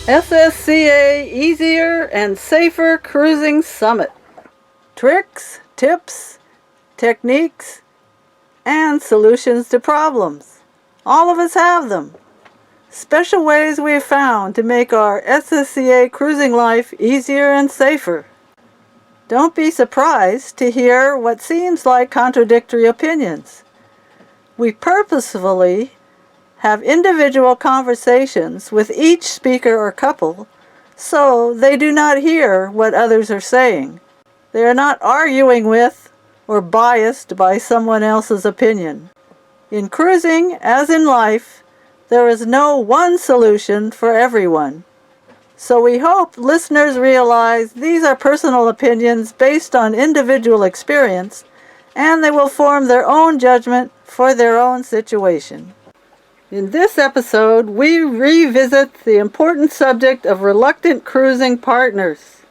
SSCA Easier and Safer Cruising Summit. Tricks, tips, techniques, and solutions to problems. All of us have them. Special ways we have found to make our SSCA cruising life easier and safer. Don't be surprised to hear what seems like contradictory opinions. We purposefully have individual conversations with each speaker or couple so they do not hear what others are saying. They are not arguing with or biased by someone else's opinion. In cruising, as in life, there is no one solution for everyone. So we hope listeners realize these are personal opinions based on individual experience, and they will form their own judgment for their own situation. In this episode, we revisit the important subject of reluctant cruising partners.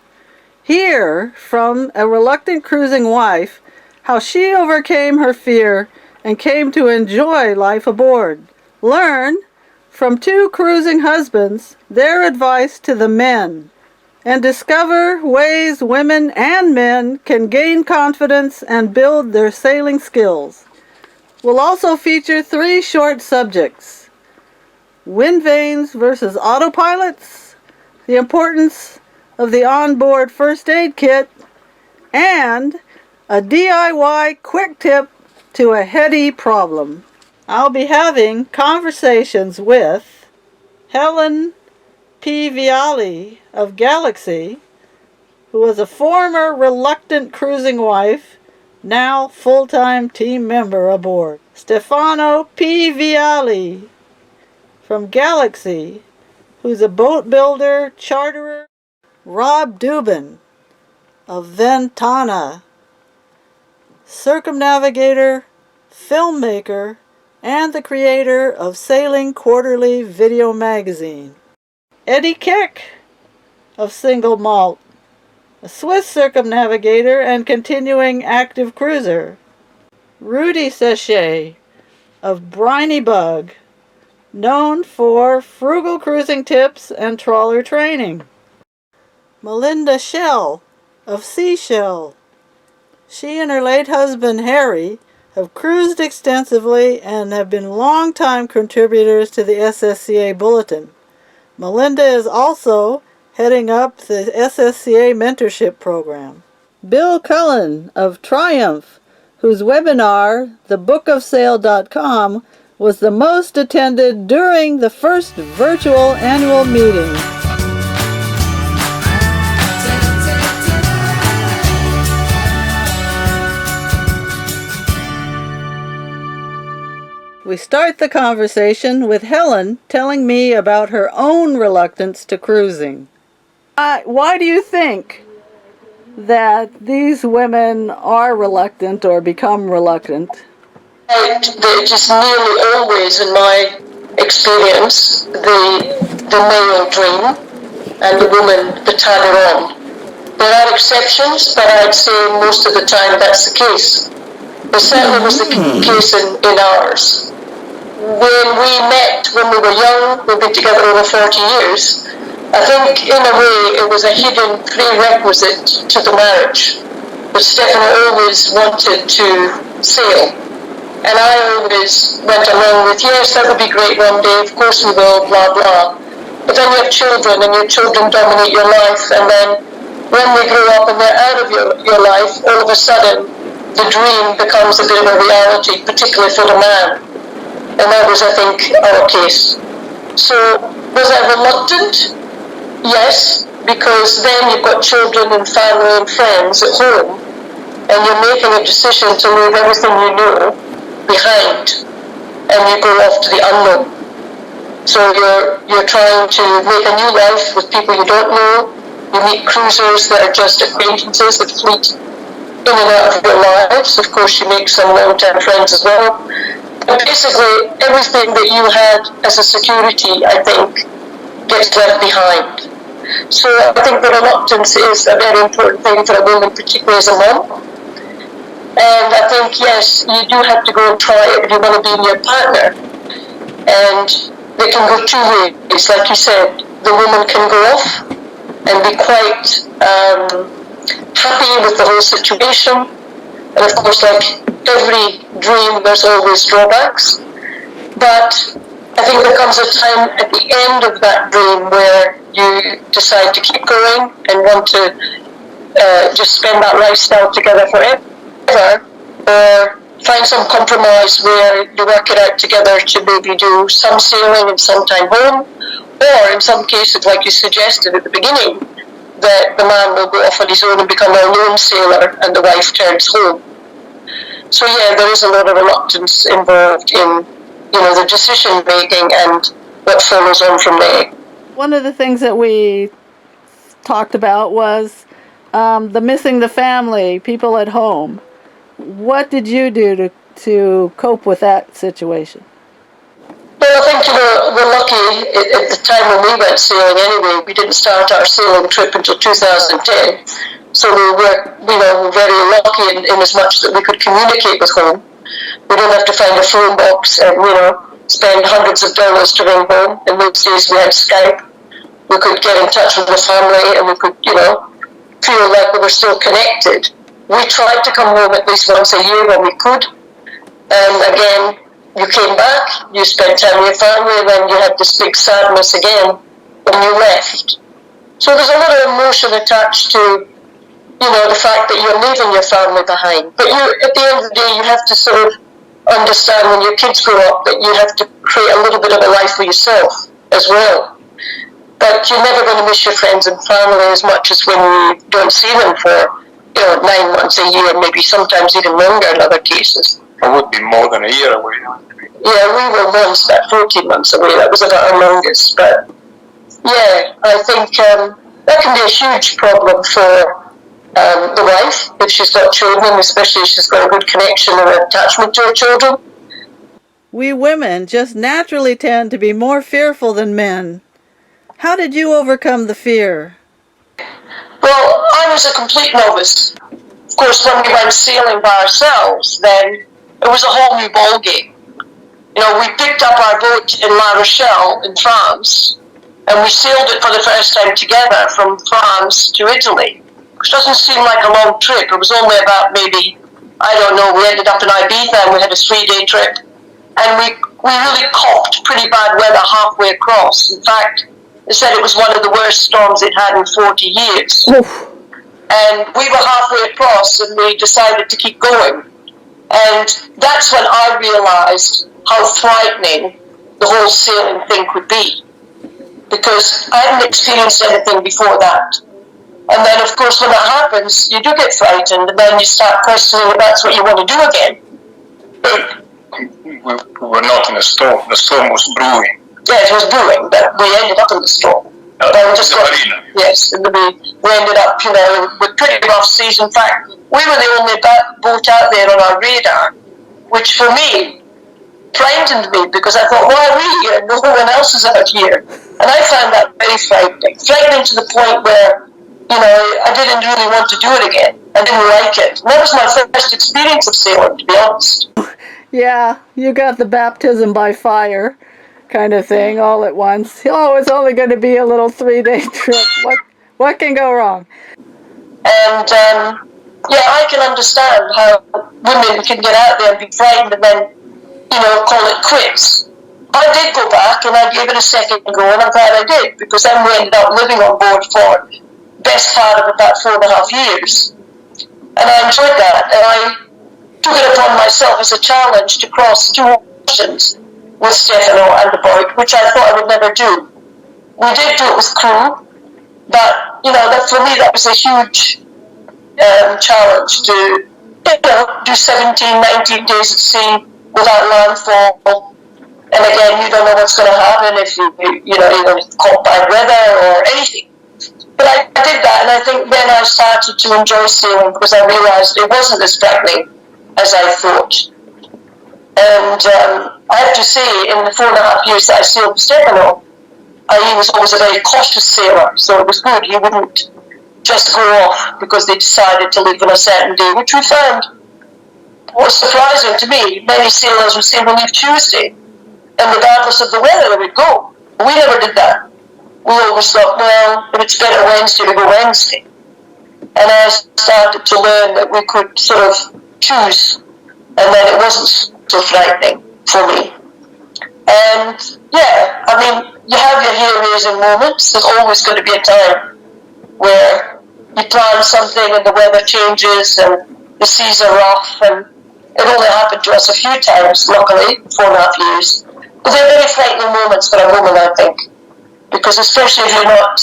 Hear from a reluctant cruising wife how she overcame her fear and came to enjoy life aboard. Learn from two cruising husbands their advice to the men, and discover ways women and men can gain confidence and build their sailing skills. We'll also feature 3 short subjects: Windvanes versus Autopilots, the importance of the onboard first aid kit, and a DIY quick tip to a heady problem. I'll be having conversations with Helen P. Viali of Galaxy, who was a former reluctant cruising wife, now full-time team member aboard. Stefano P. Viali from Galaxy, who's a boat builder, charterer. Rob Dubin of Ventana, circumnavigator, filmmaker, and the creator of Sailing Quarterly Video Magazine. Eddie Keck of Single Malt, a Swiss circumnavigator and continuing active cruiser. Rudy Sechet of Briny Bug, known for frugal cruising tips and trawler training. Melinda Shell of Seashell. She and her late husband Harry have cruised extensively and have been long-time contributors to the SSCA Bulletin. Melinda is also heading up the SSCA Mentorship Program. Bill Cullen of Triumph, whose webinar, thebookofsail.com, was the most attended during the first virtual annual meeting. We start the conversation with Helen telling me about her own reluctance to cruising. Why do you think that these women are reluctant or become reluctant? It is nearly always, in my experience, the male dream and the woman the tanner on. There are exceptions, but I'd say most of the time that's the case. It certainly was the case in ours. When we met when we were young, we've been together over 40 years, I think in a way it was a hidden prerequisite to the marriage. But Stefano always wanted to sail. And I always went along with, yes, that would be great one day, of course we will, blah, blah. But then you have children, and your children dominate your life, and then when they grow up and they're out of your life, all of a sudden, the dream becomes a bit of a reality, particularly for the man. And that was, I think, our case. So, was I reluctant? Yes, because then you've got children and family and friends at home, and you're making a decision to leave everything you know behind, and you go off to the unknown. So you're trying to make a new life with people you don't know. You meet cruisers that are just acquaintances that fleet in and out of your lives. Of course, you make some long-term friends as well. But basically, everything that you had as a security, I think, gets left behind. So I think the reluctance is a very important thing for a woman, particularly as a mom. And I think, yes, you do have to go and try it if you want to be in your partner. And they can go 2 ways, like you said. the woman can go off and be quite happy with the whole situation. And of course, like every dream, there's always drawbacks. But I think there comes a time at the end of that dream where you decide to keep going and want to just spend that lifestyle together forever, or find some compromise where you work it out together to maybe do some sailing and some time home, or in some cases, like you suggested at the beginning, that the man will go off on his own and become a lone sailor and the wife turns home. So yeah, there is a lot of reluctance involved in, the decision making and what follows on from there. One of the things that we talked about was the missing the family, people at home. What did you do to cope with that situation? Well, I think, we're lucky at the time when we went sailing anyway. We didn't start our sailing trip until 2010. So we were very lucky in as much that we could communicate with home. We don't have to find a phone box and, spend hundreds of dollars to ring home. In those days we had Skype. We could get in touch with the family and we could, feel like we were still connected. We tried to come home at least once a year when we could. And again, you came back, you spent time with your family, and then you had this big sadness again when you left. So there's a lot of emotion attached to, the fact that you're leaving your family behind. But at the end of the day, you have to sort of understand when your kids grow up that you have to create a little bit of a life for yourself as well. But you're never going to miss your friends and family as much as when you don't see them for, 9 months, a year, maybe sometimes even longer in other cases. It would be more than a year away. Yeah, we were once about 14 months away. That was about our longest. But yeah, I think that can be a huge problem for the wife if she's got children, especially if she's got a good connection and attachment to her children. We women just naturally tend to be more fearful than men. How did you overcome the fear? Well, I was a complete novice. Of course, when we went sailing by ourselves, then it was a whole new ballgame. We picked up our boat in La Rochelle in France, and we sailed it for the first time together from France to Italy, which doesn't seem like a long trip. It was only about maybe, we ended up in Ibiza and we had a 3-day trip, and we really copped pretty bad weather halfway across. In fact, they said it was one of the worst storms they'd had in 40 years. Oof. And we were halfway across and we decided to keep going. And that's when I realized how frightening the whole sailing thing could be. Because I hadn't experienced anything before that. And then, of course, when that happens, you do get frightened, and then you start questioning if that's what you want to do again. We were not in a storm. The storm was brewing. Yeah, it was brewing, but we ended up in the storm. Yes, and we ended up, with pretty rough seas. In fact, we were the only boat out there on our radar, which for me frightened me because I thought, why are we here? No one else is out here. And I found that very frightening. Frightening to the point where, I didn't really want to do it again. I didn't like it. And that was my first experience of sailing, to be honest. Yeah, you got the baptism by fire kind of thing all at once. Oh, it's only going to be a little 3-day trip. What can go wrong? And I can understand how women can get out there and be frightened and then, call it quits. I did go back and I gave it a second go, and I'm glad I did, because then we ended up living on board for the best part of about 4.5 years. And I enjoyed that, and I took it upon myself as a challenge to cross 2 oceans with Stefano and the boat, which I thought I would never do. We did do it with crew, but, that for me that was a huge challenge to, do 17, 19 days at sea without landfall. And again, you don't know what's going to happen if you're caught by weather or anything. But I did that, and I think then I started to enjoy sailing because I realized it wasn't as frightening as I thought. And I have to say, in the 4.5 years that I sailed with Stefano, he was always a very cautious sailor, so it was good. He wouldn't just go off because they decided to leave on a certain day, which we found was surprising to me. Many sailors would say, we'll leave Tuesday, and regardless of the weather, they would go. We never did that. we always thought, well, if it's better Wednesday, we go Wednesday. And I started to learn that we could sort of choose, and then it wasn't so frightening for me. And yeah, I mean, you have your hair-raising moments. There's always going to be a time where you plan something and the weather changes and the seas are rough, and it only happened to us a few times, luckily, 4.5 years. But they're very frightening moments for a woman, I think, because especially if you're not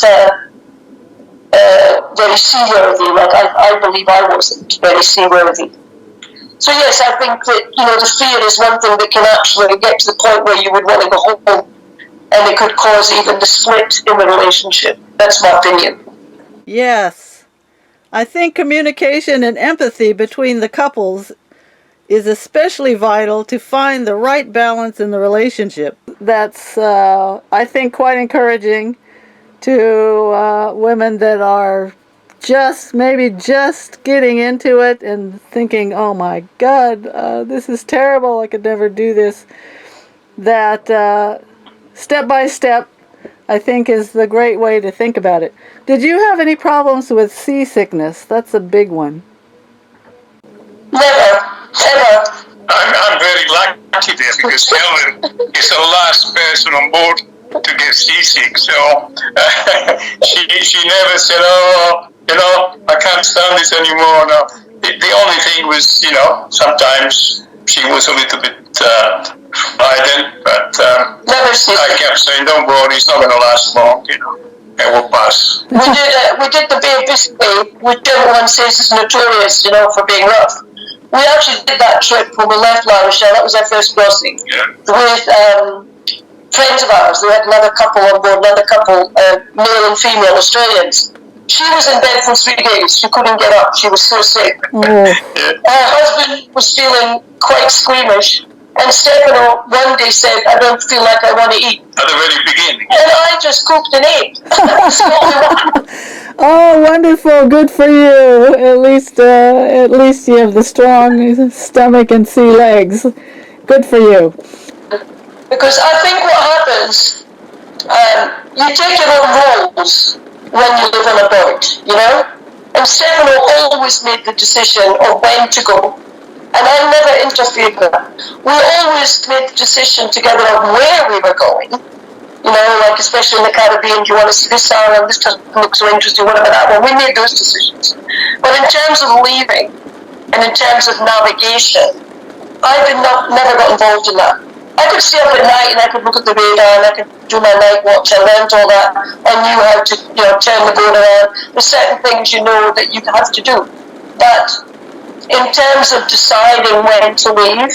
very seaworthy, like I believe I wasn't very seaworthy. So yes, I think that, the fear is one thing that can actually get to the point where you would want to go home, and it could cause even the split in the relationship. That's my opinion. Yes. I think communication and empathy between the couples is especially vital to find the right balance in the relationship. That's, I think, quite encouraging to women that are maybe just getting into it and thinking, oh my God, this is terrible, I could never do this. That step by step, I think, is the great way to think about it. Did you have any problems with seasickness? That's a big one. Never, ever. I'm very lucky there because Helen is the last person on board to get seasick. So she never said, oh, I can't stand this anymore. No. The only thing was, sometimes she was a little bit frightened, but I kept saying, don't worry, it's not going to last long, it will pass. We did the Bay of Biscay, which everyone says is notorious, for being rough. We actually did that trip when we left La Rochelle. That was our first crossing. Yeah. With friends of ours. We had another couple on board, male and female Australians. She was in bed for 3 days. She couldn't get up. She was so sick. Oh. Her husband was feeling quite squeamish. And Stefano one day said, I don't feel like I want to eat. At the very beginning. And I just cooked and ate. Oh, wonderful! Good for you. At least you have the strong stomach and sea legs. Good for you. Because I think what happens, you take your own roles when you live on a boat, And Stefano always made the decision of when to go, and I never interfered with that. We always made the decision together of where we were going. Like especially in the Caribbean, do you want to see this island, this doesn't look so interesting, what about that one? We made those decisions. But in terms of leaving, and in terms of navigation, I never got involved in that. I could stay up at night and I could look at the radar and I could do my night watch. I learned all that. I knew how to, turn the boat around. There's certain things that you have to do. But in terms of deciding when to leave,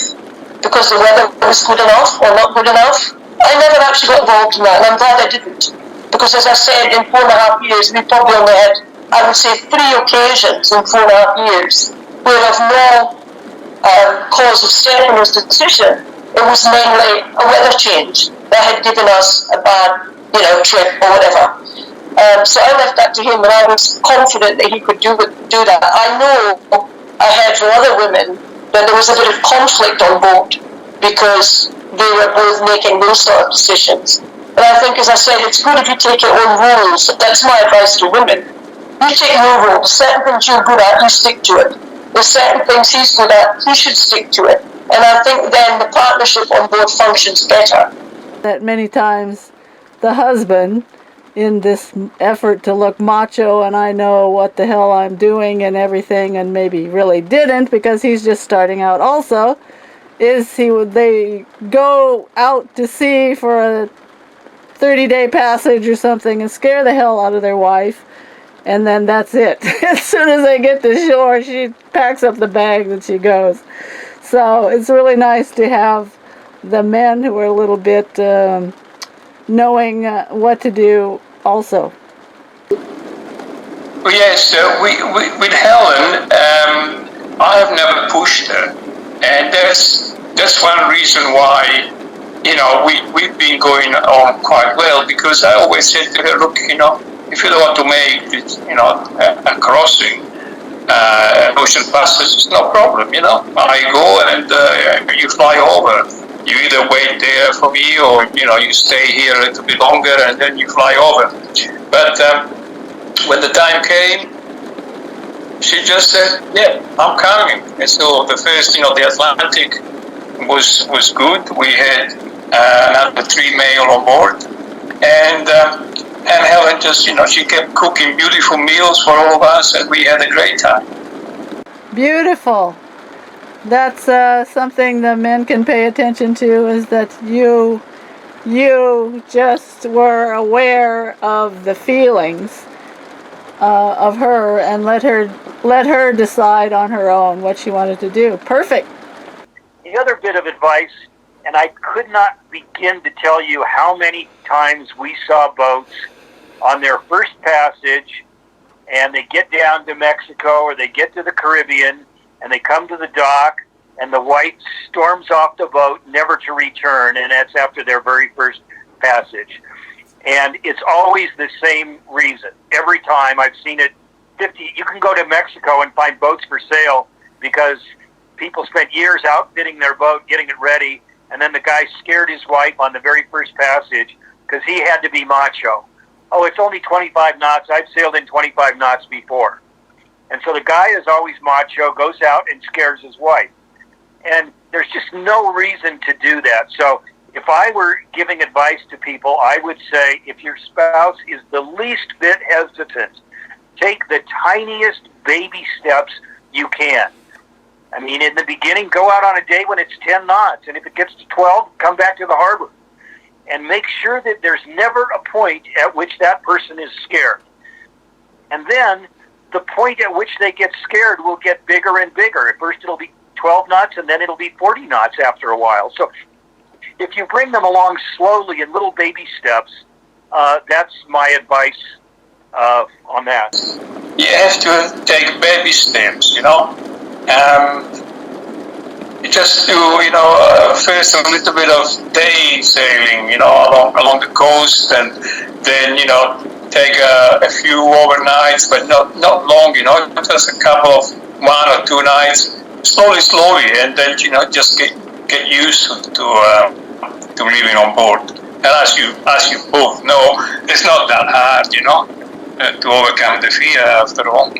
because the weather was good enough or not good enough, I never actually got involved in that, and I'm glad I didn't. Because as I said, in 4.5 years, we probably only had, I would say, 3 occasions in 4.5 years where of no cause of Stefano's decision, it was mainly a weather change that had given us a bad, trip or whatever. So I left that to him, and I was confident that he could do that. I know I heard from other women that there was a bit of conflict on board because they were both making those sort of decisions. And I think, as I said, it's good if you take your own rules. That's my advice to women. You take your rules. Certain things you're good at, you stick to it. There's certain things he's good at, he should stick to it. And I think then the partnership on board functions better. That many times the husband, in this effort to look macho and I know what the hell I'm doing and everything, and maybe really didn't because he's just starting out also, they go out to sea for a 30-day passage or something and scare the hell out of their wife, and then that's it. As soon as they get to shore, she packs up the bag and she goes. So it's really nice to have the men who are a little bit knowing what to do also. Well, yes, with Helen, I have never pushed her. And that's one reason why, we've been going on quite well, because I always said to her, look, if you don't want to make it, a crossing, ocean passage, it's no problem, I go and you fly over. you either wait there for me or, you stay here a little bit longer and then you fly over. But when the time came, she just said, yeah, I'm coming. And so the first, the Atlantic was good. We had another 3 male on board. And Helen just, she kept cooking beautiful meals for all of us and we had a great time. Beautiful. That's something the men can pay attention to, is that you just were aware of the feelings of her and let her decide on her own what she wanted to do. Perfect. The other bit of advice, and I could not begin to tell you how many times we saw boats on their first passage, and they get down to Mexico or they get to the Caribbean, and they come to the dock, and the wife storms off the boat, never to return, and that's after their very first passage. And it's always the same reason. Every time I've seen it, you can go to Mexico and find boats for sale because people spent years outfitting their boat, getting it ready, and then the guy scared his wife on the very first passage because he had to be macho. Oh, it's only 25 knots. I've sailed in 25 knots before. And so the guy is always macho, goes out and scares his wife. And there's just no reason to do that. So if I were giving advice to people, I would say if your spouse is the least bit hesitant, take the tiniest baby steps you can. I mean, in the beginning, go out on a day when it's 10 knots. And if it gets to 12, come back to the harbor. And make sure that there's never a point at which that person is scared. And then the point at which they get scared will get bigger and bigger. At first it'll be 12 knots, and then it'll be 40 knots after a while. So if you bring them along slowly in little baby steps, that's my advice on that. You have to take baby steps, You just do, first a little bit of day sailing, along the coast, and then, take a few overnights, but not long, just a couple of 1 or 2 nights, slowly, and then, just get used to living on board. And as you both know, it's not that hard, to overcome the fear after all.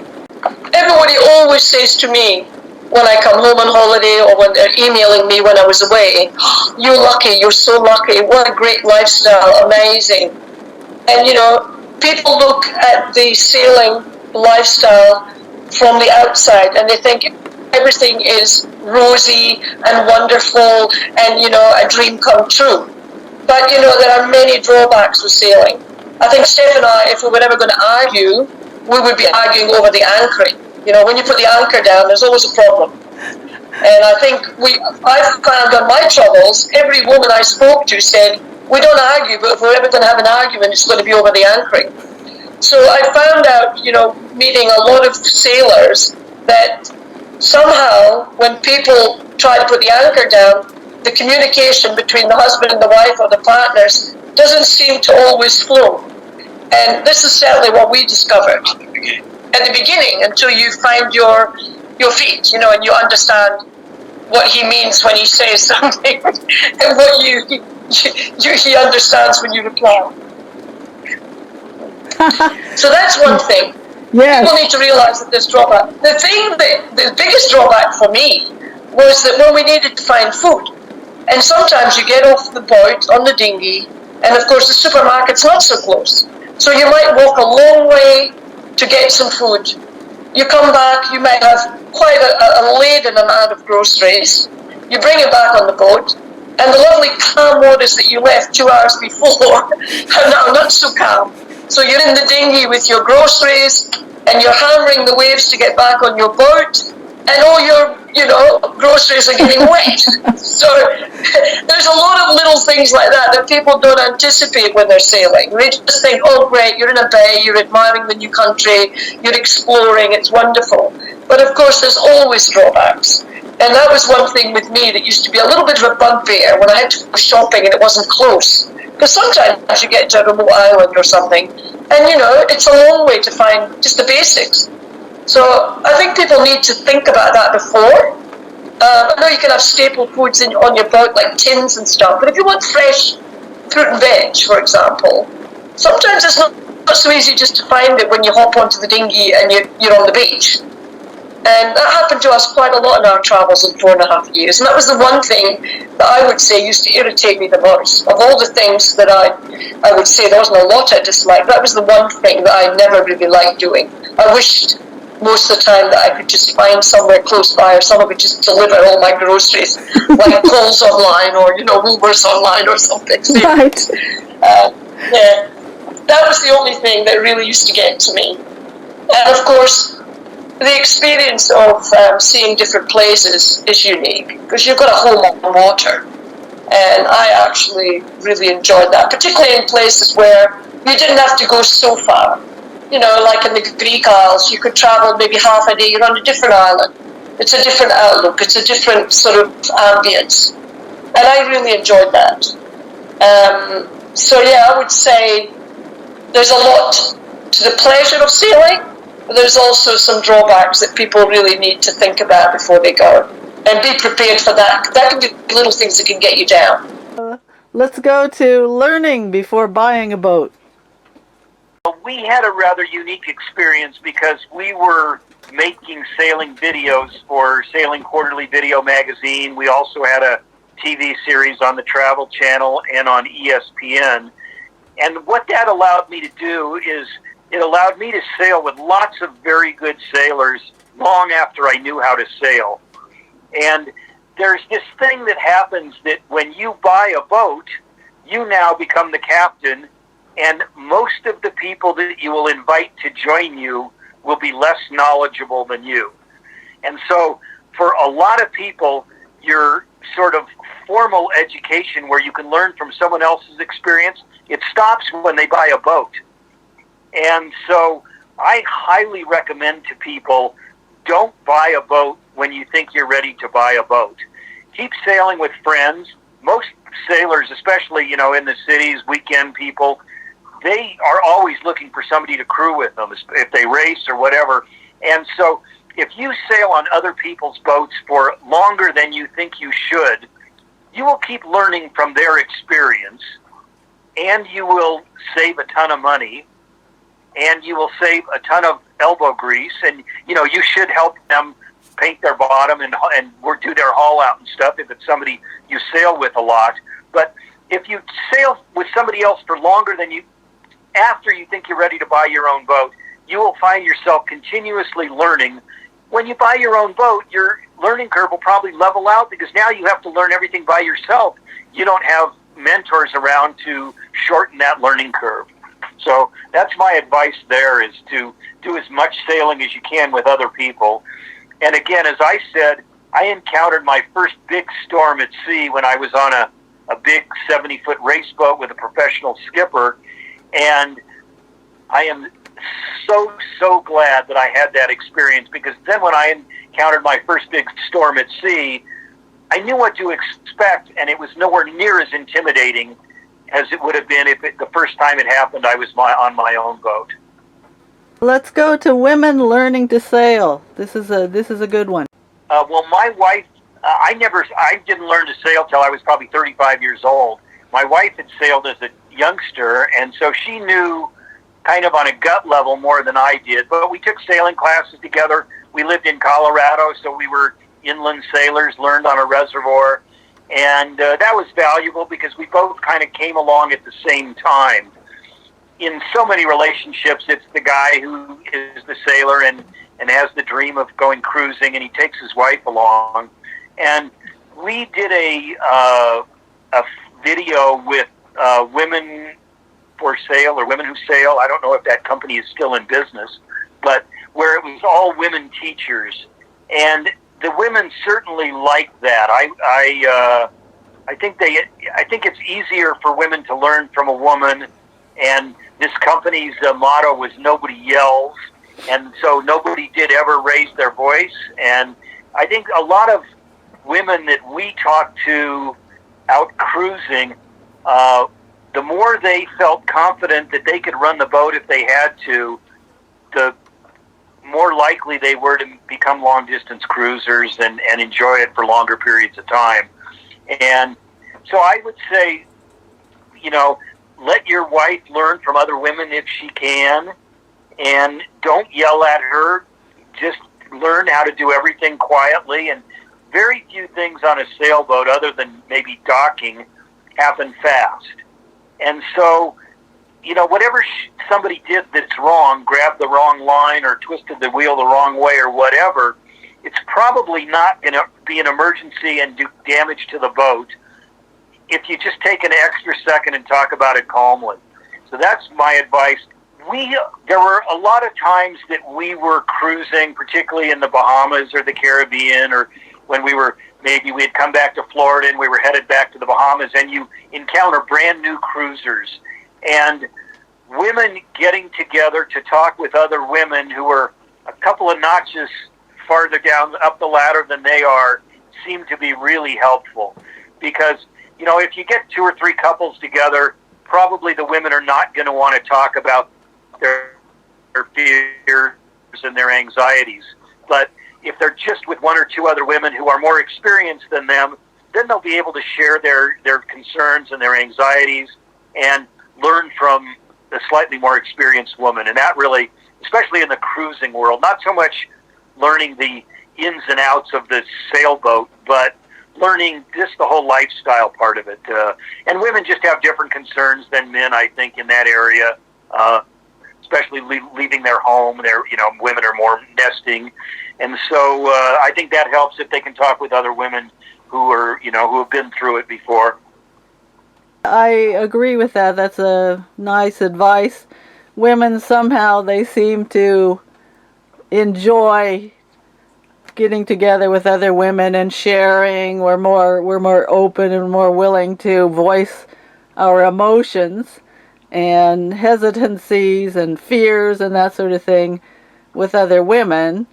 Everybody always says to me, when I come home on holiday or when they're emailing me when I was away, you're lucky, you're so lucky, what a great lifestyle, amazing. And people look at the sailing lifestyle from the outside and they think everything is rosy and wonderful and, a dream come true. But, there are many drawbacks with sailing. I think Steph and I, if we were ever going to argue, we would be arguing over the anchoring. When you put the anchor down, there's always a problem. And I think I've found on my travels, every woman I spoke to said, we don't argue, but if we're ever going to have an argument, it's going to be over the anchoring. So I found out, meeting a lot of sailors, that somehow when people try to put the anchor down, the communication between the husband and the wife or the partners doesn't seem to always flow. And this is certainly what we discovered at the beginning, until you find your feet, and you understand what he means when he says something and what he understands when you reply. So that's one thing. Yes. People need to realize that there's drawback. The biggest drawback for me was that when we needed to find food, and sometimes you get off the boat on the dinghy, and of course the supermarket's not so close. So you might walk a long way to get some food. You come back, you might have quite a laden amount of groceries. You bring it back on the boat, and the lovely calm waters that you left 2 hours before are now not so calm. So you're in the dinghy with your groceries, and you're hammering the waves to get back on your boat, and all your, groceries are getting wet. So there's a lot of little things like that people don't anticipate when they're sailing. They just think, oh great, you're in a bay, you're admiring the new country, you're exploring, it's wonderful. But of course there's always drawbacks. And that was one thing with me that used to be a little bit of a bugbear when I had to go shopping and it wasn't close. Because sometimes you get to a remote island or something, and it's a long way to find just the basics. So I think people need to think about that before, I know you can have staple foods on your boat, like tins and stuff, but if you want fresh fruit and veg, for example, sometimes it's not so easy just to find it when you hop onto the dinghy and you're on the beach. And that happened to us quite a lot in our travels in 4.5 years. And that was the one thing that I would say used to irritate me the most. Of all the things that I would say there wasn't a lot I disliked, that was the one thing that I never really liked doing. I wished most of the time that I could just find somewhere close by or someone could just deliver all my groceries, like Coles online or, Woolworths online or something. Right. Yeah, that was the only thing that really used to get to me. And of course, the experience of seeing different places is unique because you've got a home on water. And I actually really enjoyed that, particularly in places where you didn't have to go so far. Like in the Greek Isles, you could travel maybe half a day, you're on a different island. It's a different outlook, it's a different sort of ambience. And I really enjoyed that. So yeah, I would say there's a lot to the pleasure of sailing, but there's also some drawbacks that people really need to think about before they go. And be prepared for that. That can be little things that can get you down. Let's go to learning before buying a boat. We had a rather unique experience because we were making sailing videos for Sailing Quarterly Video Magazine. We also had a TV series on the Travel Channel and on ESPN. And what that allowed me to do is it allowed me to sail with lots of very good sailors long after I knew how to sail. And there's this thing that happens that when you buy a boat, you now become the captain, and most of the people that you will invite to join you will be less knowledgeable than you. And so for a lot of people, your sort of formal education where you can learn from someone else's experience, it stops when they buy a boat. And so I highly recommend to people, don't buy a boat when you think you're ready to buy a boat. Keep sailing with friends. Most sailors, especially, in the cities, weekend people, they are always looking for somebody to crew with them if they race or whatever. And so if you sail on other people's boats for longer than you think you should, you will keep learning from their experience, and you will save a ton of money, and you will save a ton of elbow grease, and you should help them paint their bottom and do their haul out and stuff if it's somebody you sail with a lot. But if you sail with somebody else for longer than after you think you're ready to buy your own boat, you will find yourself continuously learning. When you buy your own boat, your learning curve will probably level out because now you have to learn everything by yourself. You don't have mentors around to shorten that learning curve. So that's my advice there, is to do as much sailing as you can with other people. And again, as I said, I encountered my first big storm at sea when I was on a big 70-foot race boat with a professional skipper. And I am so glad that I had that experience, because then when I encountered my first big storm at sea, I knew what to expect, and it was nowhere near as intimidating as it would have been if the first time it happened I was on my own boat. Let's go to women learning to sail. This is a good one. Well, my wife, I didn't learn to sail till I was probably 35 years old. My wife had sailed as a youngster, and so she knew kind of on a gut level more than I did. But we took sailing classes together. We lived in Colorado, so we were inland sailors, learned on a reservoir. And that was valuable because we both kind of came along at the same time. In so many relationships, it's the guy who is the sailor and has the dream of going cruising, and he takes his wife along. And we did a video with Women for Sail, or Women Who Sail. I don't know if that company is still in business, but where it was all women teachers. And the women certainly liked that. I think it's easier for women to learn from a woman, and this company's motto was nobody yells, and so nobody did ever raise their voice. And I think a lot of women that we talked to out cruising, the more they felt confident that they could run the boat if they had to, the more likely they were to become long-distance cruisers and enjoy it for longer periods of time. And so I would say, let your wife learn from other women if she can, and don't yell at her. Just learn how to do everything quietly, and very few things on a sailboat, other than maybe docking, happen fast. And so, whatever somebody did that's wrong, grabbed the wrong line or twisted the wheel the wrong way or whatever, it's probably not going to be an emergency and do damage to the boat if you just take an extra second and talk about it calmly. So that's my advice. There were a lot of times that we were cruising, particularly in the Bahamas or the Caribbean, or when we had come back to Florida and we were headed back to the Bahamas, and you encounter brand new cruisers and women getting together to talk with other women who are a couple of notches farther down up the ladder than they are, seem to be really helpful. Because, if you get 2 or 3 couples together, probably the women are not going to want to talk about their fears and their anxieties. But if they're just with 1 or 2 other women who are more experienced than them, then they'll be able to share their concerns and their anxieties and learn from the slightly more experienced woman. And that really, especially in the cruising world, not so much learning the ins and outs of the sailboat, but learning just the whole lifestyle part of it. And women just have different concerns than men, I think, in that area, especially leaving their home. Women are more nesting. And so I think that helps if they can talk with other women who have been through it before. I agree with that. That's a nice advice. Women, somehow, they seem to enjoy getting together with other women and sharing. We're more open and more willing to voice our emotions and hesitancies and fears and that sort of thing with other women,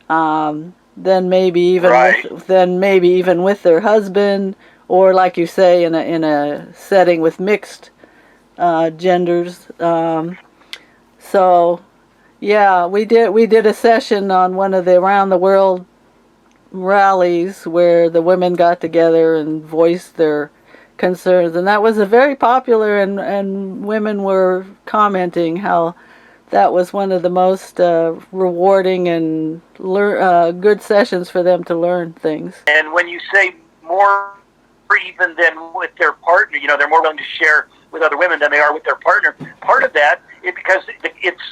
than maybe even with their husband, or like you say, in a setting with mixed genders. So yeah, we did a session on one of the around the world rallies where the women got together and voiced their concerns, and that was a very popular, and women were commenting how that was one of the most rewarding and good sessions for them to learn things. And when you say more even than with their partner, they're more willing to share with other women than they are with their partner. Part of that is because it's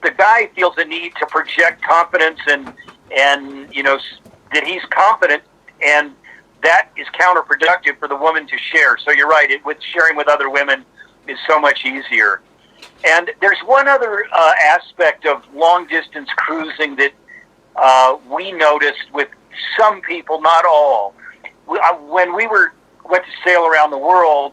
the guy feels a need to project confidence and that he's confident, and that is counterproductive for the woman to share. So you're right, with sharing with other women is so much easier. And there's one other aspect of long-distance cruising that we noticed with some people, not all. When we went to sail around the world,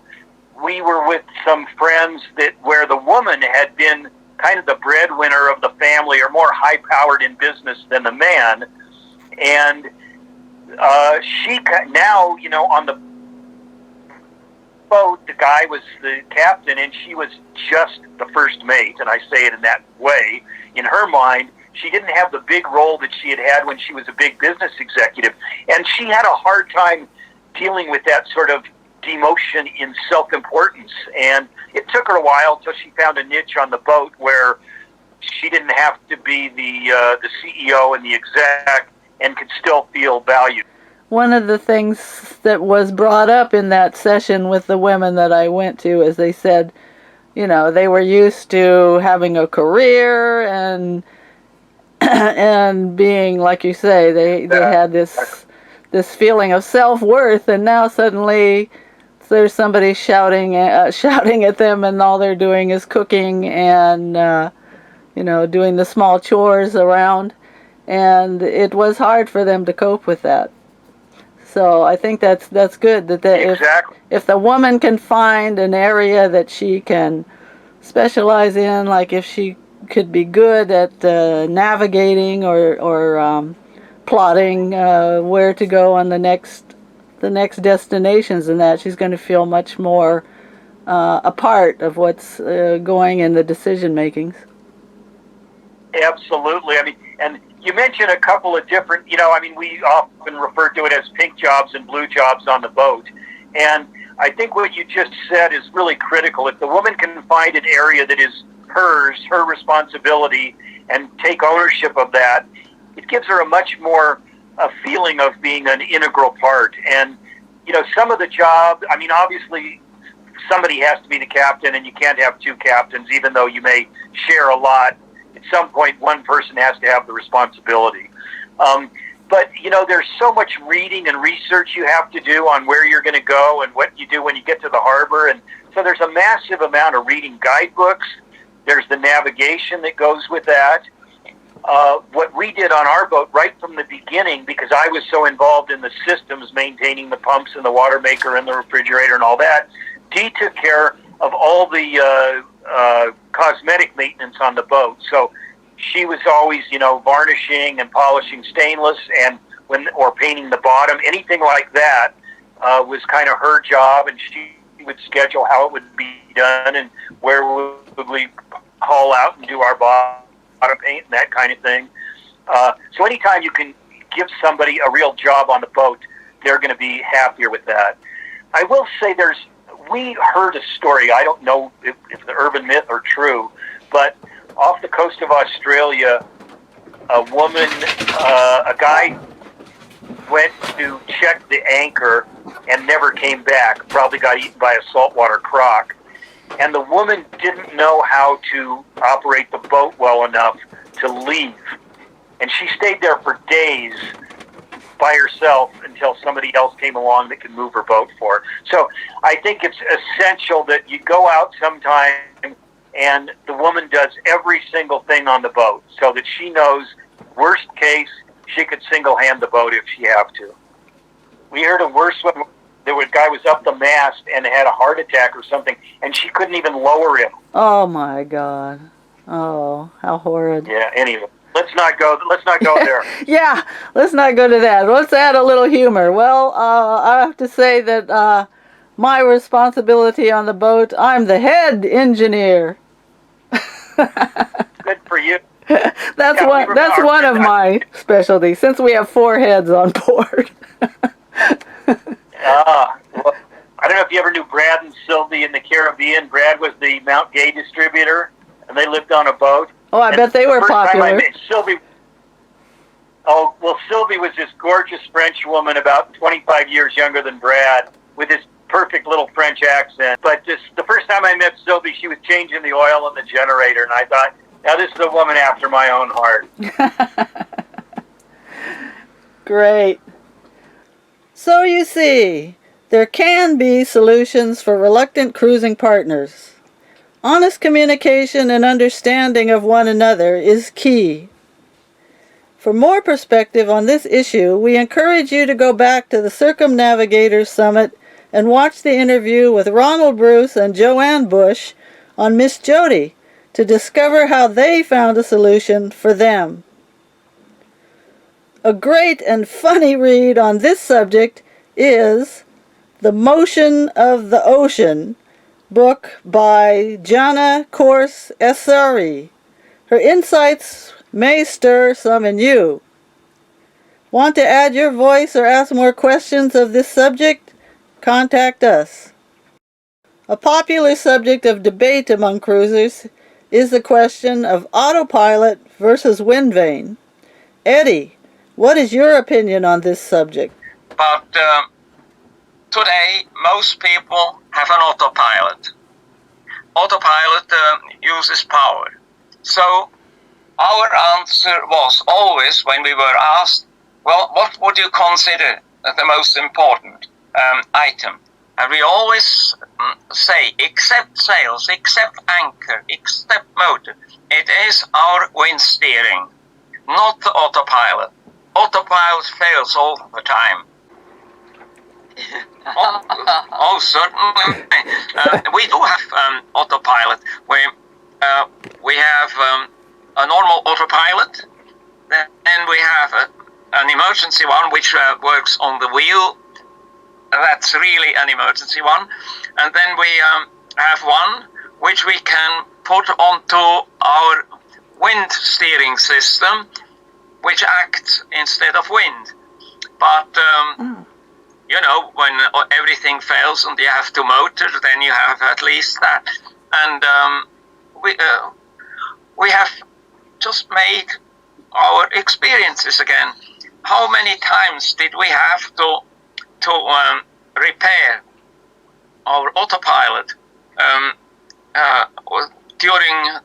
we were with some friends where the woman had been kind of the breadwinner of the family, or more high-powered in business than the man. And she now, on the boat, the guy was the captain, and she was just the first mate. And I say it in that way. In her mind, she didn't have the big role that she had when she was a big business executive. And she had a hard time dealing with that sort of demotion in self-importance. And it took her a while till she found a niche on the boat where she didn't have to be the CEO and the exec, and could still feel valued. One of the things that was brought up in that session with the women that I went to is they said, they were used to having a career and and being, like you say, they had this feeling of self-worth, and now suddenly there's somebody shouting at them, and all they're doing is cooking and doing the small chores around, and it was hard for them to cope with that. So I think that's good that Exactly. if the woman can find an area that she can specialize in, like if she could be good at navigating or plotting where to go on the next destinations, and that she's going to feel much more a part of what's going in the decision makings. Absolutely. I mean, And you mentioned a couple of different, we often refer to it as pink jobs and blue jobs on the boat. And I think what you just said is really critical. If the woman can find an area that is hers, her responsibility, and take ownership of that, it gives her a much more a feeling of being an integral part. And, some of the job, obviously somebody has to be the captain, and you can't have two captains, even though you may share a lot. At some point, one person has to have the responsibility. But, there's so much reading and research you have to do on where you're going to go and what you do when you get to the harbor. And so there's a massive amount of reading guidebooks. There's the navigation that goes with that. What we did on our boat right from the beginning, because I was so involved in the systems, maintaining the pumps and the water maker and the refrigerator and all that, Dee took care of all the cosmetic maintenance on the boat. So she was always, varnishing and polishing stainless or painting the bottom. Anything like that was kind of her job, and she would schedule how it would be done and where would we haul out and do our bottom paint and that kind of thing. So anytime you can give somebody a real job on the boat, they're going to be happier with that. I will say we heard a story, I don't know if the urban myth or true, but off the coast of Australia, a guy went to check the anchor and never came back, probably got eaten by a saltwater croc. And the woman didn't know how to operate the boat well enough to leave. And she stayed there for days by herself until somebody else came along that could move her boat for her. So I think it's essential that you go out sometime and the woman does every single thing on the boat so that she knows, worst case, she could single-hand the boat if she have to. We heard a worse one. The guy was up the mast and had a heart attack or something, and she couldn't even lower him. Oh my God! Oh, how horrid! Yeah. Anyway, let's not go there. Yeah, let's not go to that. Let's add a little humor. Well, I have to say that my responsibility on the boat, I'm the head engineer. Good for you. That's one of my specialties, since we have 4 heads on board. Well, I don't know if you ever knew Brad and Sylvie in the Caribbean. Brad was the Mount Gay distributor, and they lived on a boat. Oh, I bet they were popular. Sylvie was this gorgeous French woman, about 25 years younger than Brad, with this perfect little French accent. But the first time I met Sylvie, she was changing the oil in the generator, and I thought, now this is a woman after my own heart. Great. So you see, there can be solutions for reluctant cruising partners. Honest communication and understanding of one another is key. For more perspective on this issue, we encourage you to go back to the Circumnavigators Summit and watch the interview with Ronald Bruce and Joanne Bush on Miss Jody to discover how they found a solution for them. A great and funny read on this subject is The Motion of the Ocean, book by Jana Kors Essari. Her insights may stir some in you. Want to add your voice or ask more questions of this subject? Contact us. A popular subject of debate among cruisers is the question of Autopilot versus Windvane. Eddie, what is your opinion on this subject? But today, most people have an autopilot. Autopilot uses power. So our answer was always, when we were asked, well, what would you consider the most important item? And we always say, except sails, except anchor, except motor, it is our wind steering, not the autopilot. Autopilot fails all the time. Certainly. We do have autopilot. We have a normal autopilot, and we have an emergency one which works on the wheel. That's really an emergency one. And then we have one which we can put onto our wind steering system, which acts instead of wind. But you know, when everything fails and you have to motor, then you have at least that. And we have just made our experiences again. How many times did we have to repair our autopilot during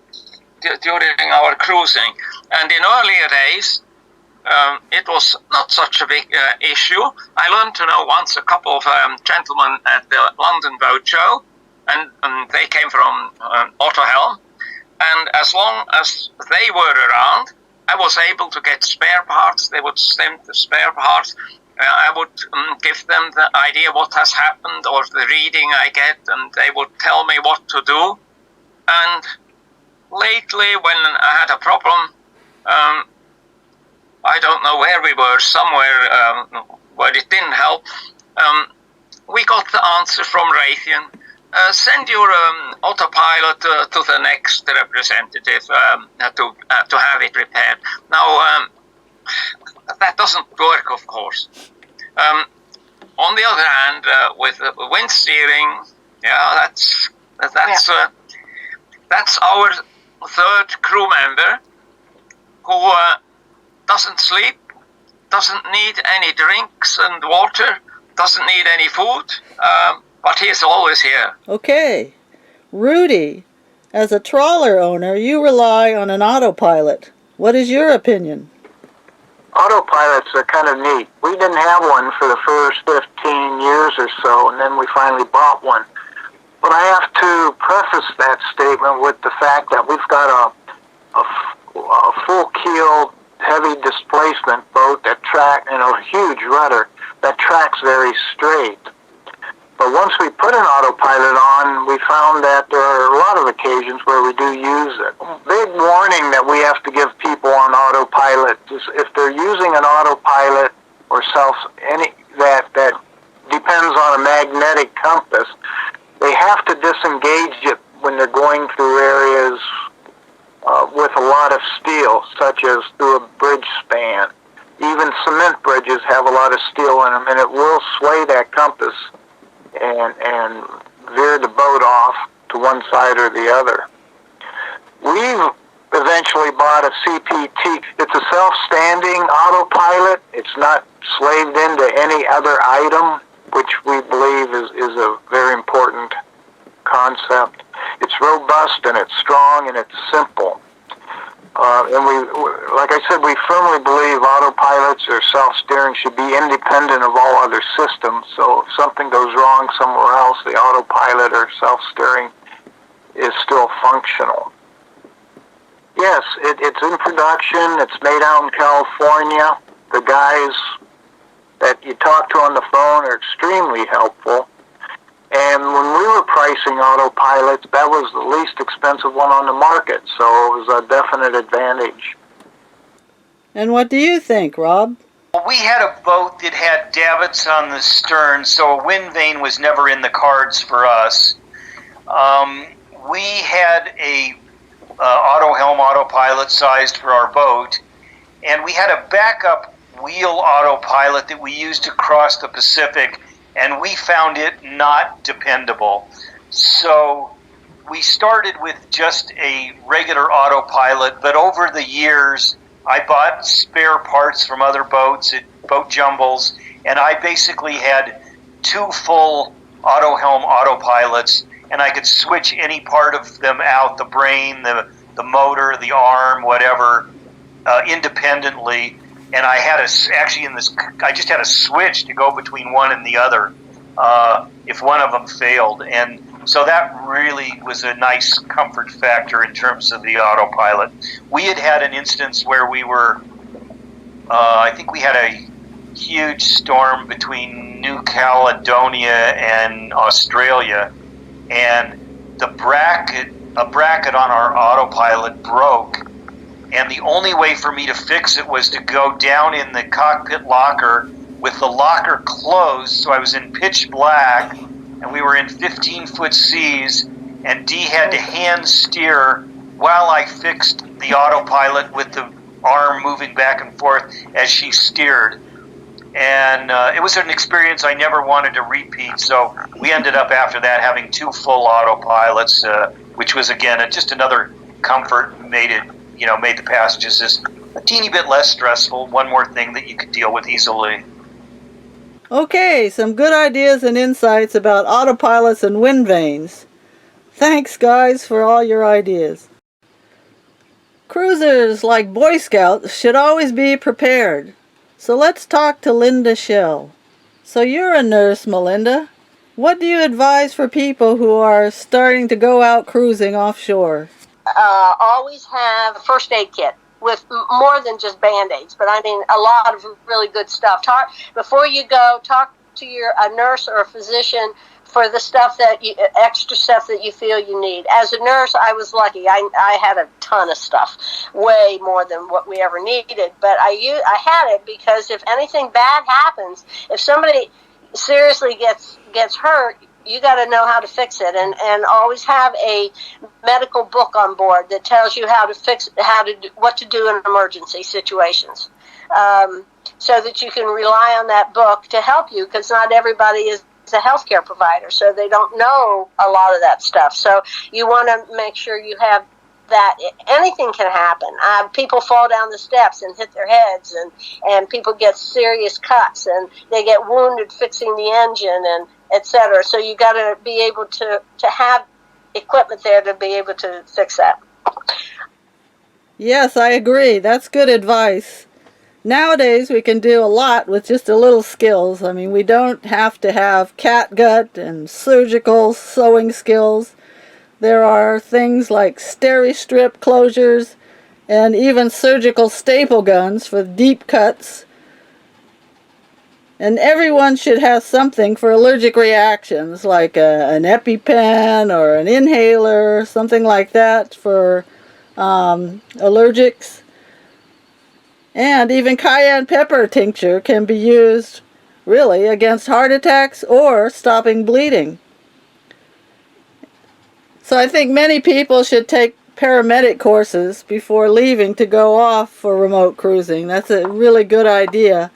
our cruising? And in earlier days, it was not such a big issue. I learned to know once a couple of gentlemen at the London Boat Show, and they came from Autohelm, and as long as they were around, I was able to get spare parts. They would send the spare parts. I would give them the idea what has happened or the reading I get, and they would tell me what to do. And lately, when I had a problem, I don't know where we were, somewhere where it didn't help, we got the answer from Raytheon. Send your autopilot to the next representative to have it repaired. Now, that doesn't work, of course. On the other hand, with wind steering, yeah, that's our third crew member who doesn't sleep, doesn't need any drinks and water, doesn't need any food. But he is always here. Okay. Rudy, as a trawler owner, you rely on an autopilot. What is your opinion? Autopilots are kind of neat. We didn't have one for the first 15 years or so, and then we finally bought one. But I have to preface that statement with the fact that we've got a full-keeled, heavy displacement boat that a huge rudder that tracks very straight. But once we put an autopilot on, we found that there are a lot of occasions where we do use it. Big warning that we have to give people on autopilot is if they're using an autopilot or that depends on a magnetic compass, they have to disengage it when they're going through areas with a lot of steel, such as through a bridge span. Even cement bridges have a lot of steel in them, and it will sway that compass and veer the boat off to one side or the other. We've eventually bought a CPT. It's a self-standing autopilot. It's not slaved into any other item, which we believe is a very important concept. It's robust and it's strong and it's simple. And like I said, we firmly believe autopilots or self-steering should be independent of all other systems. So if something goes wrong somewhere else, the autopilot or self-steering is still functional. Yes, it's in production. It's made out in California. The guys that you talk to on the phone are extremely helpful. And when we were pricing autopilots, that was the least expensive one on the market, so it was a definite advantage. And what do you think, Rob? Well, we had a boat that had davits on the stern, so a Windvane was never in the cards for us. We had a Autohelm autopilot sized for our boat, and we had a backup wheel autopilot that we used to cross the Pacific, and we found it not dependable. So we started with just a regular autopilot, but over the years, I bought spare parts from other boats at boat jumbles, and I basically had 2 full Autohelm autopilots, and I could switch any part of them out, the brain, the motor, the arm, whatever, independently. And I had I just had a switch to go between one and the other if one of them failed. And so that really was a nice comfort factor in terms of the autopilot. We had an instance where we were, I think we had a huge storm between New Caledonia and Australia, and a bracket on our autopilot broke. And the only way for me to fix it was to go down in the cockpit locker with the locker closed, so I was in pitch black, and we were in 15-foot seas, and Dee had to hand steer while I fixed the autopilot with the arm moving back and forth as she steered. And it was an experience I never wanted to repeat. So we ended up after that having 2 full autopilots, which was again just another comfort. Made the passages just a teeny bit less stressful. One more thing that you could deal with easily. Okay, some good ideas and insights about autopilots and Windvanes. Thanks, guys, for all your ideas. Cruisers, like Boy Scouts, should always be prepared. So let's talk to Linda Shell. So you're a nurse, Melinda. What do you advise for people who are starting to go out cruising offshore? Always have a first aid kit with more than just Band-Aids, but I mean a lot of really good stuff. Before you go, talk to a nurse or a physician for the extra stuff that you feel you need. As a nurse, I was lucky. I had a ton of stuff, way more than what we ever needed. But I had it because if anything bad happens, if somebody seriously gets hurt, you got to know how to fix it, and always have a medical book on board that tells you what to do in emergency situations, so that you can rely on that book to help you, because not everybody is a healthcare provider, so they don't know a lot of that stuff. So you want to make sure you have that. Anything can happen. People fall down the steps and hit their heads, and people get serious cuts, and they get wounded fixing the engine, and etc. So you got to be able to have equipment there to be able to fix that. Yes, I agree. That's good advice. Nowadays, we can do a lot with just a little skills. I mean, we don't have to have catgut and surgical sewing skills. There are things like steri-strip closures and even surgical staple guns for deep cuts. And everyone should have something for allergic reactions, like an EpiPen or an inhaler, something like that for allergics. And even cayenne pepper tincture can be used, really, against heart attacks or stopping bleeding. So I think many people should take paramedic courses before leaving to go off for remote cruising. That's a really good idea,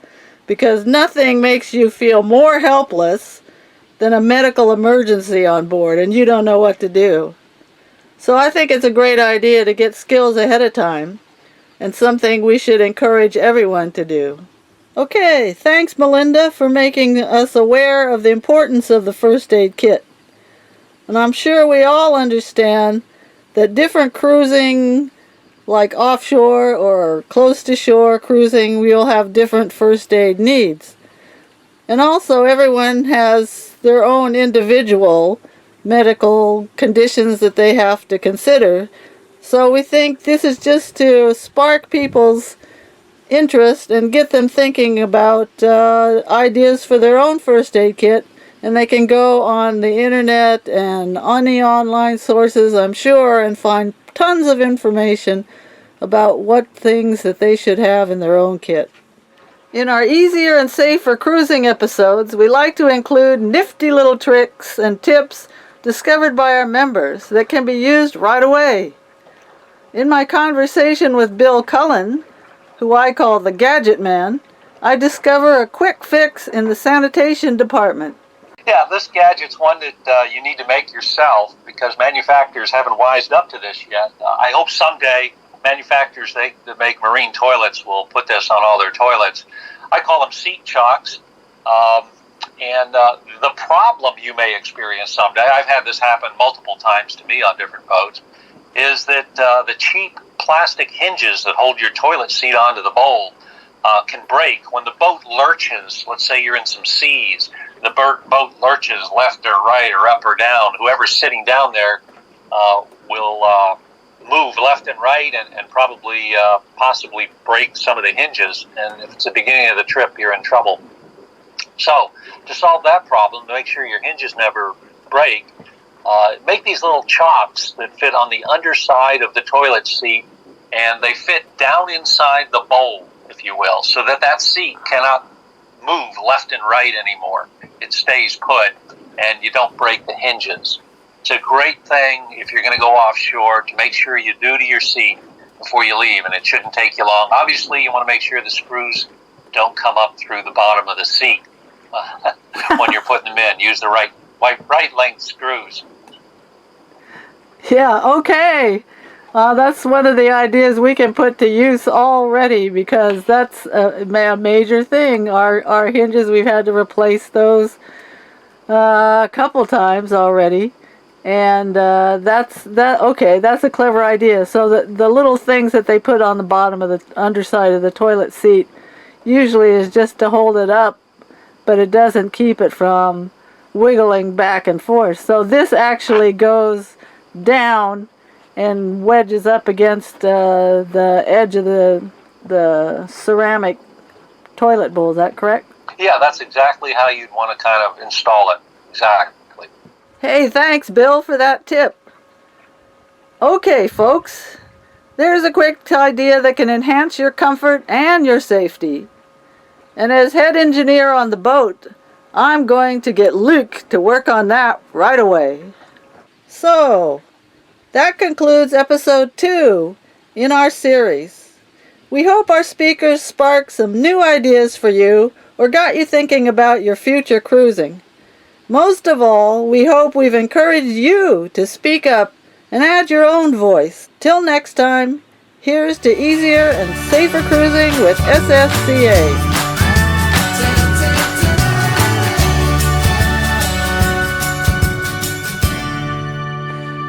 because nothing makes you feel more helpless than a medical emergency on board and you don't know what to do. So I think it's a great idea to get skills ahead of time, and something we should encourage everyone to do. Okay, thanks Melinda for making us aware of the importance of the first aid kit. And I'm sure we all understand that different cruising, like offshore or close to shore cruising, we will have different first aid needs. And also everyone has their own individual medical conditions that they have to consider. So we think this is just to spark people's interest and get them thinking about ideas for their own first aid kit. And they can go on the internet and on the online sources, I'm sure, and find tons of information about what things that they should have in their own kit. In our easier and safer cruising episodes, we like to include nifty little tricks and tips discovered by our members that can be used right away. In my conversation with Bill Cullen, who I call the Gadget Man, I discover a quick fix in the sanitation department. Yeah, this gadget's one that you need to make yourself, because manufacturers haven't wised up to this yet. I hope someday manufacturers that make marine toilets will put this on all their toilets. I call them seat chocks. And the problem you may experience someday, I've had this happen multiple times to me on different boats, is that the cheap plastic hinges that hold your toilet seat onto the bowl can break. When the boat lurches, let's say you're in some seas, the boat lurches left or right or up or down, whoever's sitting down there will move left and right and probably possibly break some of the hinges. And if it's the beginning of the trip, you're in trouble. So to solve that problem, to make sure your hinges never break, make these little chocks that fit on the underside of the toilet seat, and they fit down inside the bowl, if you will, so that seat cannot move left and right anymore. It stays put, and you don't break the hinges. It's a great thing if you're going to go offshore to make sure you do to your seat before you leave, and it shouldn't take you long. Obviously, you want to make sure the screws don't come up through the bottom of the seat when you're putting them in. Use the right length screws. Yeah, okay. That's one of the ideas we can put to use already, because that's a major thing. Our hinges, we've had to replace those a couple times already. And that's a clever idea. So the little things that they put on the bottom of the underside of the toilet seat usually is just to hold it up, but it doesn't keep it from wiggling back and forth. So this actually goes down and wedges up against the edge of the ceramic toilet bowl. Is that correct? Yeah, that's exactly how you'd want to kind of install it. Exactly. Hey, thanks, Bill, for that tip. Okay, folks, there's a quick idea that can enhance your comfort and your safety. And as head engineer on the boat, I'm going to get Luke to work on that right away. So, that concludes episode 2 in our series. We hope our speakers sparked some new ideas for you or got you thinking about your future cruising. Most of all, we hope we've encouraged you to speak up and add your own voice. Till next time, here's to easier and safer cruising with SSCA.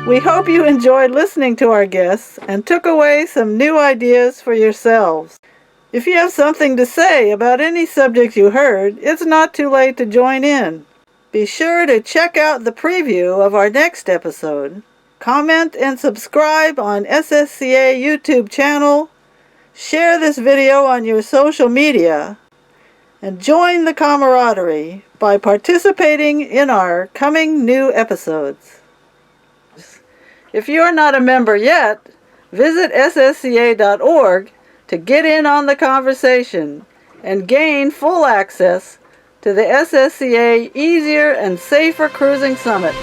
We hope you enjoyed listening to our guests and took away some new ideas for yourselves. If you have something to say about any subject you heard, it's not too late to join in. Be sure to check out the preview of our next episode. Comment and subscribe on SSCA YouTube channel. Share this video on your social media. And join the camaraderie by participating in our coming new episodes. If you're not a member yet, visit ssca.org to get in on the conversation and gain full access to the SSCA Easier and Safer Cruising Summit.